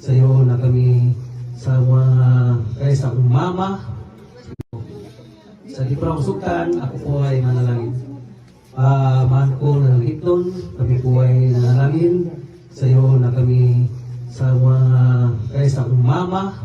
sa iyo na kami sa mga kaya sa akong mama. Sa di pa kusukan, ako po ay manalangin. Mahal ko na hiton, kami po ay nanalangin sa iyo na kami sa mga kaya sa akong mama.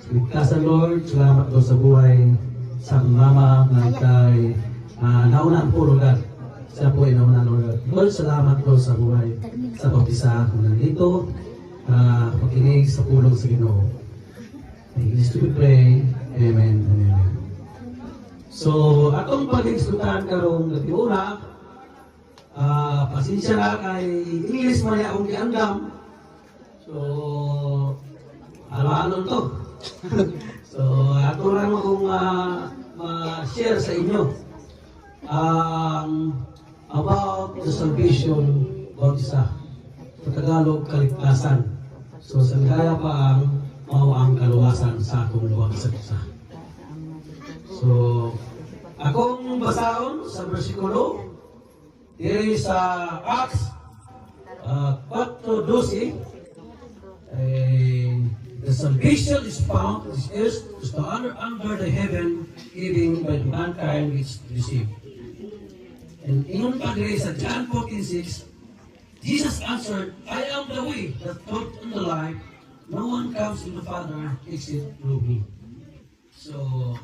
Ligtasan Lord, salamat po sa buhay sa akong mama na kay naunaan po Lord. Siya po ay naunaan Lord. Lord, salamat po sa buhay sa pag-isa kung nandito. Pakinig sa pulong sa Ginoo. In Christ we pray. Amen. Amen. So, atong pag-diskutahan karong nagtiuna, pasensya na kay English man akong giandam. So, ano to? So, ato lang akong ma-share sa inyo about the salvation of isa. Sa Tagalog, kaligtasan. So, sa Ligaya pa ang ang kaluwasan sa akong luwag sa isa. So, akong basahon sa versikulo diri sa Acts 4:12, the salvation is found is the honor under the heaven given by mankind which received. And ingon pa diri sa John 14:6, Jesus answered, I am the way, the truth, and the life. No one comes to the Father except through me. So,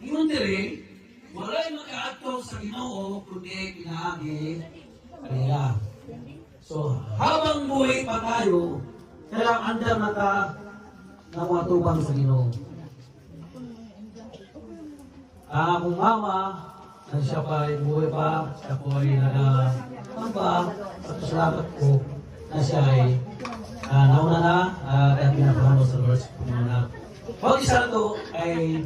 ingon diri, walay makaadto sa Ginoo kundi pinaagi kaniya. So, habang buhay pa tayo, kailangan andam naka nawatubang sa Ginoo. Akong mama, siya pa ay buhay pa, siya po ay nagamba, at salamat ko na siya ay nauna na at pinapahalo sa Lord. Pag isa to ay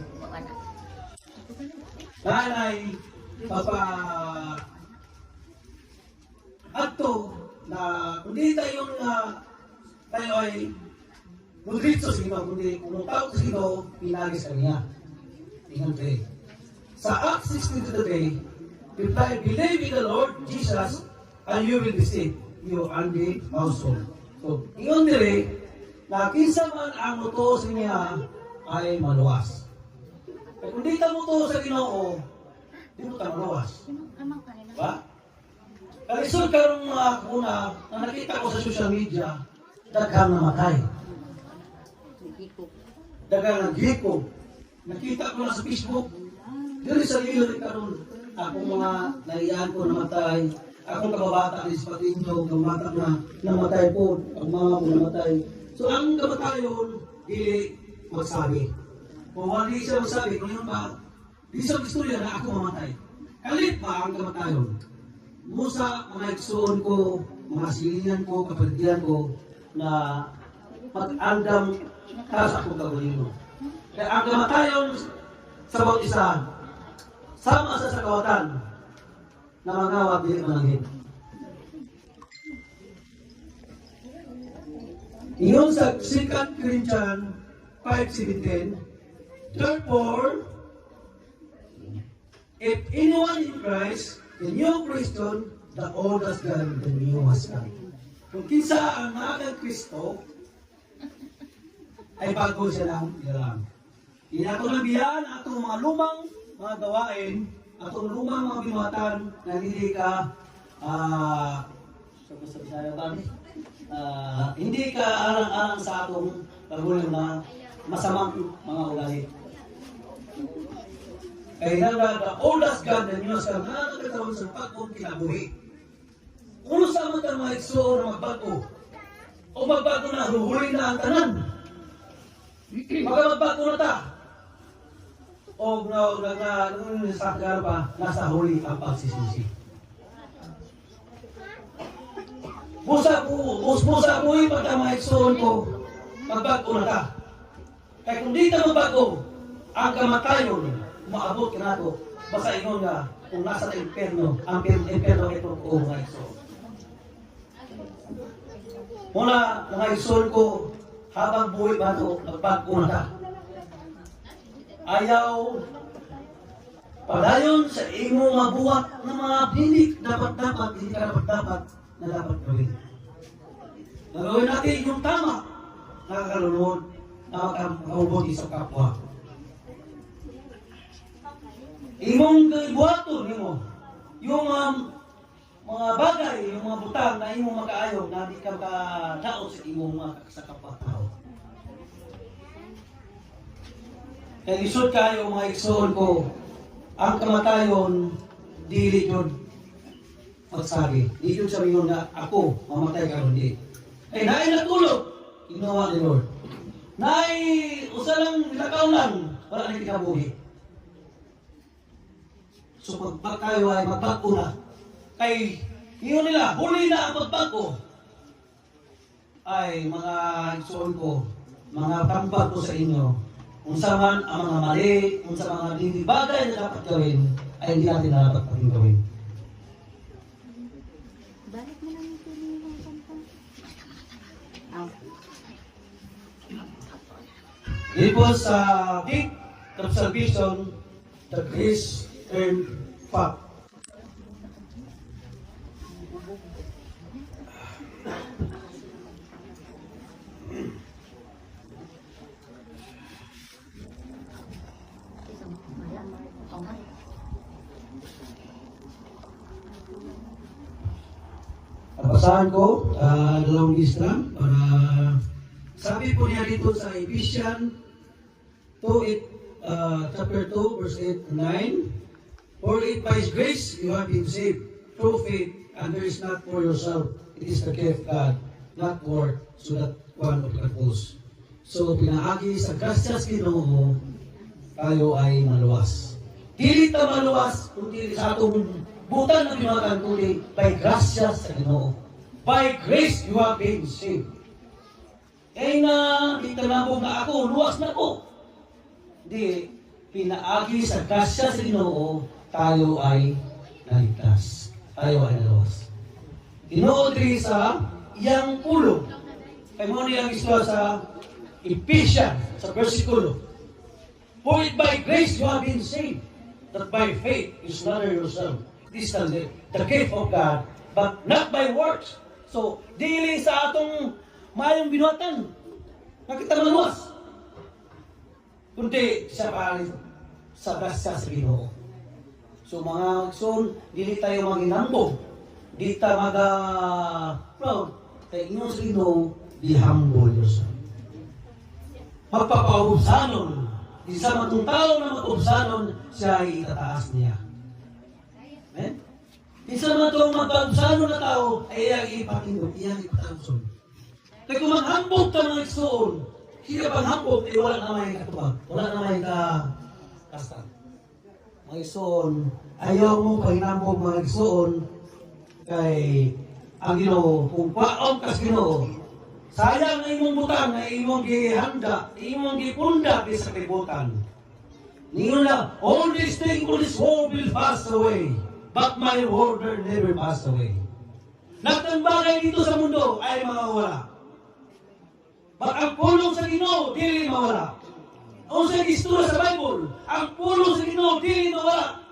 nanay papa ato na kundi tayong tayo ay nagritso sa Ginoo, kundi kung tao sa Ginoo, pinagis ka niya. Tingnan kayo. Sa Acts 16:3, reply, believe in the Lord Jesus and you will be saved, you and the household. So, ingon diri, na kinsa man ang muto sa niya ay maluwas. Kaya kung di ka muto sa Ginoo, di mo ka maluwas. Ba? Kalisod karong mga kuna na nakita ko sa social media, daghang namatay. Daghang naghikog. Nakita ko na sa Facebook, diri sa liloy karon, akong mga naiyan ko namatay, akong kababata is patinyo, kababata na namatay po, ang mga po namatay. So ang kamatayon, dili magsabi. Kung hindi siya magsabi, kung yun ba, di siya istorya na ako mamatay. Kalit ba ang kamatayon? Musa, mga igsoon ko, mga silingan ko, kapatidan ko, na mag-andam ka sa akong kagulino. Kaya ang kamatayon sa bawat isa, sama sa sakawatan, na mangawat dili manangin. Iyon sa 2 Corinthians 5:17, therefore, if anyone in Christ, the new Christian, the old has gone, the new has come. Kung kinsa ang mga Kristo, ay bago siya lang nilang. Hindi nato nabiyan atong mga lumang mga gawain, atong lumang mga binuhatan na hindi ka hindi ka arang-arang sa atong pagulong na masamang mga ugali. Kaya na the oldest God and newest God na nagkataon sa pag-ong kinabuhi. Kung sa mga mga igsoon na magbago, o magbago na, huhuli na ang tanan. Magbago na ta. O sa pa, nasa huli ang pagsisisi. Musa po yung pagkamaiksoon ko, magbago na ta. Kaya kung di ka magbago, ang kamatayon, maabot ka na ito. Basta ingon nga, kung nasa imperno, ang imperno ito o mga iksoon. Muna, mga iksoon ko, habang buhay ba ito, magbago na ta. Ayaw padayon sa imo mabuhat na mga hindi dapat na dapat gawin. Gagawin natin yung tama. nakakalunod na makaubod sa kapwa. Imong buhaton nimo yung mga bagay, yung mga butang na imong makaayo na di ka makadaot sa imong mga sa kapwa-tao. Kaya lisod kayo mga igsoon ko, ang kamatayon dili jud magsabi. Di jud sabi yun na ako mamatay karon di. Kay naay natulog, ginawa ni Lord. Naay usa lang nilakaw lang, wala na kinabuhi. So pag kayo ay magbago na, kay iyon nila, huli na ang pagbago. Ay mga igsoon ko, mga tambag ko sa inyo, kung sa man ang mga mali, kung sa mga hindi bagay na dapat gawin, ay hindi natin na dapat paging gawin. Balik mo lang yung tuloy ng kanta. It was a big observation, the grace and fact. Basahan ko, dalawang lista para sabi po niya dito sa Ephesians 2, chapter 2, verse 8 to 9. For it by His grace you have been saved through faith, and there is not for yourself, it is the gift of God, not work, so that one of God boast. So pinaagi sa grasyas Ginoo, tayo ay maluwas. Dili ta maluwas, kundi sa atong butan ng binatan, kundi by grasyas sa Ginoo. By grace you have been saved. Kaya nga, di tanabog na ako, luwas na ko. Di, pinaagi sa grasya sa Ginoo, tayo ay naligtas. Tayo ay naluwas. Ginoo diri sa iyang pulong. Kaya mo niyang iswa sa Ephesians, sa versikulo. For it by grace you have been saved, that by faith you slaughter yourself. This is the gift of God, but not by works. So, dili sa atong mayong binuhatan, nakita maluwas. Kundi siya pahalin sa grasya sa Ginoo. So mga son, dili tayo maginambog. Di ta proud. Kaya inyo sa Ginoo, be humble yourself. Magpapaubsanon. Di sa matong tao na mag-ubsanon, siya ay itataas niya. Amen? Isa naman itong magpaubsanon na tao, ay iyang ipakindot, iyang ipatawson. Kaya kung maghambog ka ng igsoon, hindi ka panghambog, eh wala naman yung katubag. Wala naman yung kastan. Mga igsoon, ayaw mo pahinambog mga igsoon, kay ang Ginoo, kung kwaon kas Ginoo, sayang na imong butang, na imong gihanda, imong gipunda di sa kalibutan. Ningon na, all these things, all this world will pass away, but my word will never pass away. Lahat ng bagay dito sa mundo ay mawawala. But ang pulong sa Ginoo, dili mawala. Ang sa istorya sa Bible, ang pulong sa Ginoo, dili mawala.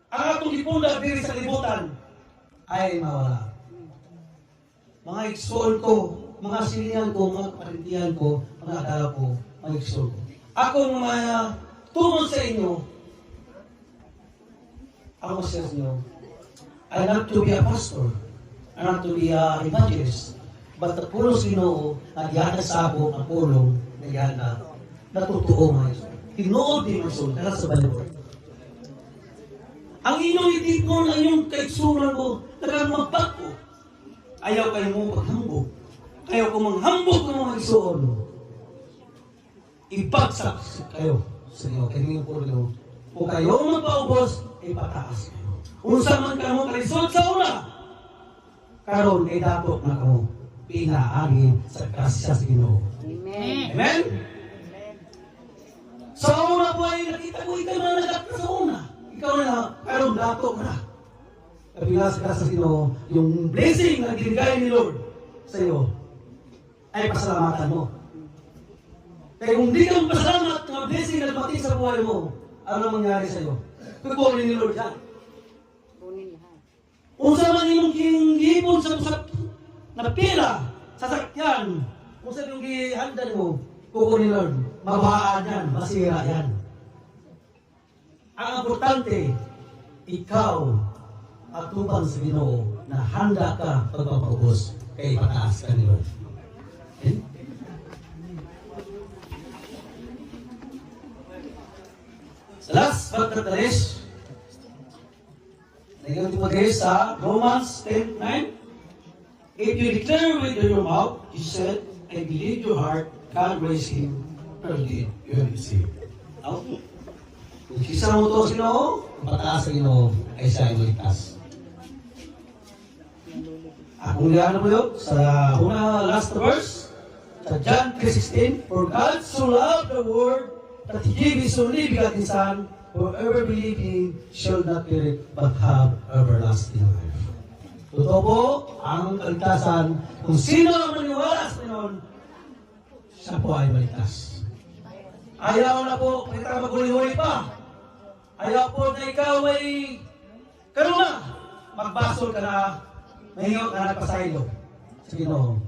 Ang atong ipunda dili sa libutan ay mawala. Mga igsoon ko, mga silihan ko, mga kaparintihan ko, mga akala ko, mga igsoon ko. Akong mga tungon sa inyo, ang masaya sa inyo, I not to be a pastor, I not to be a evangelist, but the pulong sa Ginoo, nagyana sa ako ang pulong, nagyana, natutuo mga igsoon. Tinuod din ang soul, kaya sa Bible. Ang inyong itikon, ang inyong kaigsunan ko, nagkamagpak ko. Ayaw kayo mo paghambog. Ayaw ko manghambog ng mga igsoon. Ipagsak kayo sa inyo. Kaya ngayon po rin. Kung kayo magpaubos, ipataas kayo. Unsa man ka mo kalisod sa una, karon ay dapat na kamo pinaagi sa grasya sa Ginoo. Amen. Amen? Sa una po ay nakita ko ikaw na nagkakita sa una. Ikaw na karon dapat na. Kapilas ka sa Ginoo, yung blessing na binigay ni Lord sa iyo ay pasalamatan mo. Kaya kung di ka magpasalamat ng blessing na dumating sa buhay mo, ano mangyari sa iyo? Kukunin ni Lord yan. Kung sa man imong gihipon sa pusat na pila, sasakyan, Kung sa yung gihanda mo, kukunin Lord, mabaan yan, masira yan. Ang importante, ikaw at tuban sa Ginoo na handa ka pagpapaubos kay pataas ka ni Lord. Okay? Last but not the least, nagyan mo guys sa Romans 10:9. If you declare with your mouth, you said, I believe your heart, God raised him from the dead, you will be saved. Now, kung sisa mo ito sa Ginoo, pataas sa Ginoo ay siya ay maligtas. Kung gano'n mo yun, sa una last verse, sa John 3:16, For God so loved the world that He gave His only begotten Son, whoever believes in Him shall not perish but have everlasting life. Totoo po, ang kaligtasan, kung sino ang maniwala sa Panginoon, siya po ay maligtas. Ayaw na po, kita maghuli-huli pa. Ayaw po na ikaw ay karuna, magbasol ka na, mahingaw ka na nagpasaylo sa Ginoo.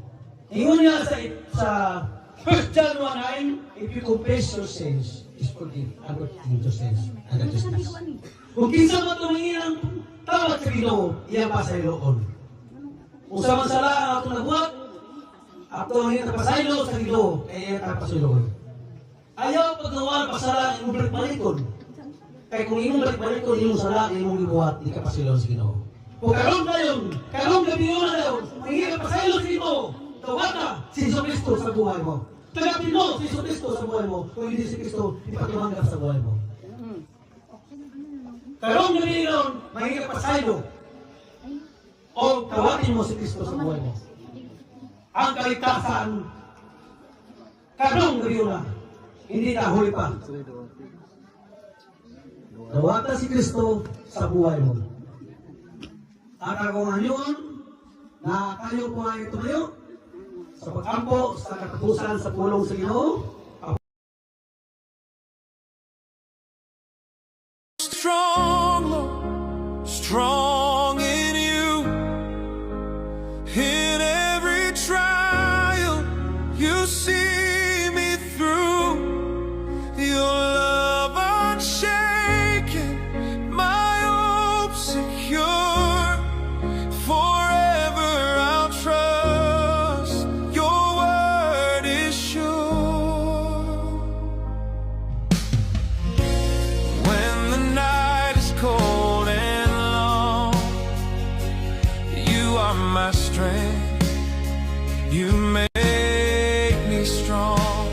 Ingon niya sa 1 John 1:9, if you confess your sins, is forgiven, and forgiven your sins, and righteousness. Kung kinsa man tumingin ang tawag sa Ginoo, iya pasayloon. Kung sa mansala ang ato nagbuhat, ato ang hingin pasaylo sa Ginoo, kaya iya pasayloon. Ayaw paggawa ng pasala, imong balik-balikon. Kaya kung imong balik-balikon, imong sala, imong ibuhat, di ka pasayloon sa Ginoo. Kung karon ngayon, karon gabi yun na yun, hingin ka pasaylo sa Ginoo, tawag ka si Jesu Cristo sa buhay mo. Tagapin mo si Jesu Cristo sa buhay mo. Kung hindi si Cristo, ipatimanggap sa buhay mo. Karong gabi yun, mahingap pa sa'yo. O tawagin mo si Cristo sa buhay mo. Ang kaligtasan, karong gabi yun na, hindi na huli pa. Tawagin si Cristo sa buhay mo. At ako ngayon, na kayo po ay tumayo, sa pag-ampo, sa katapusan, sa pulong sa Ginoo. Strong, Lord, strong in you. In every trial, you see me through. Your love unshaken, my hope secure. Forever I'll trust. Your word is sure. When the night is cold and long, you are my strength. You make me strong.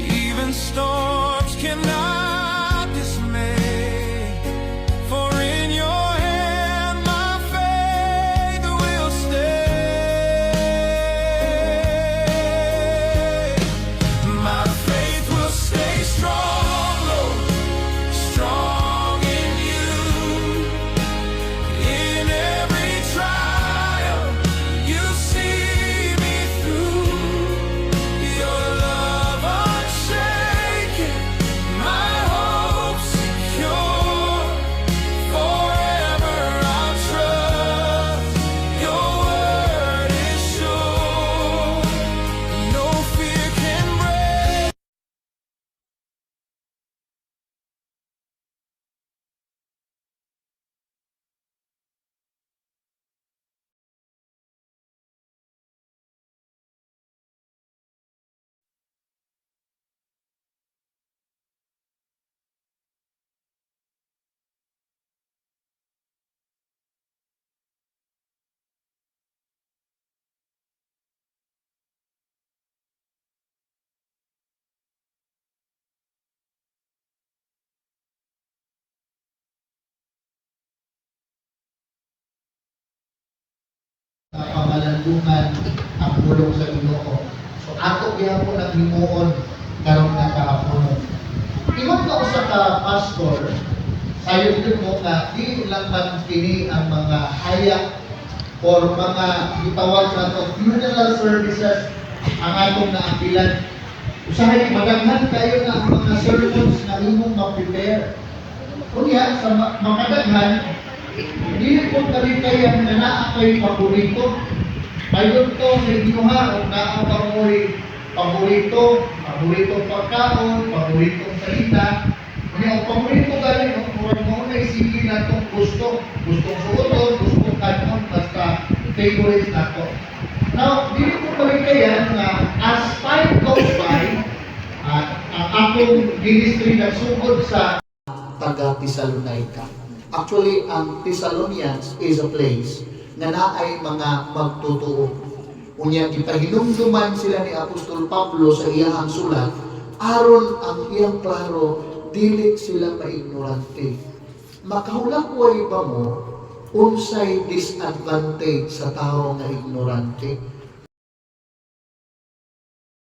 Even storms cannot dismay, for in your hand my faith will stay. My faith will stay strong, Lord, strong in you. In every trial, you see me through. Your love unshaken, my hope secure. Forever I'll trust. Your word is sure. No fear can break. Pamalandungan ang pulong sa Ginoo. So ato gyapon naghimuon karon nga kahapon. Ingon ka usa ka pastor, sayon din mo nga di lang man kini ang mga haya or mga gitawag na to funeral services ang atong naambilan. Usahay madaghan kayo na ang mga sermons na imong ma-prepare. Kunya sa makadaghan, hindi po kami kaya na naa ko'y paborito. Ayon to sa inyo ha, kung naakamoy paborito pagkaon, paboritong salita. Kanya ang paborito galing, kung mo na isipin na itong gustong suoton, gustong kanon, basta favorite na to. Now, dito ko palikayan na as time goes by, ang akong ministry nagsugod sa taga Thessalonica. Actually, ang Thessalonians is a place na naay mga magtutoo. Unya gipahinumduman sila ni Apostol Pablo sa iyang sulat, aron ang iyang klaro, dili sila maignorante. Makahulakway ba mo unsay disadvantage sa tao nga ignorante?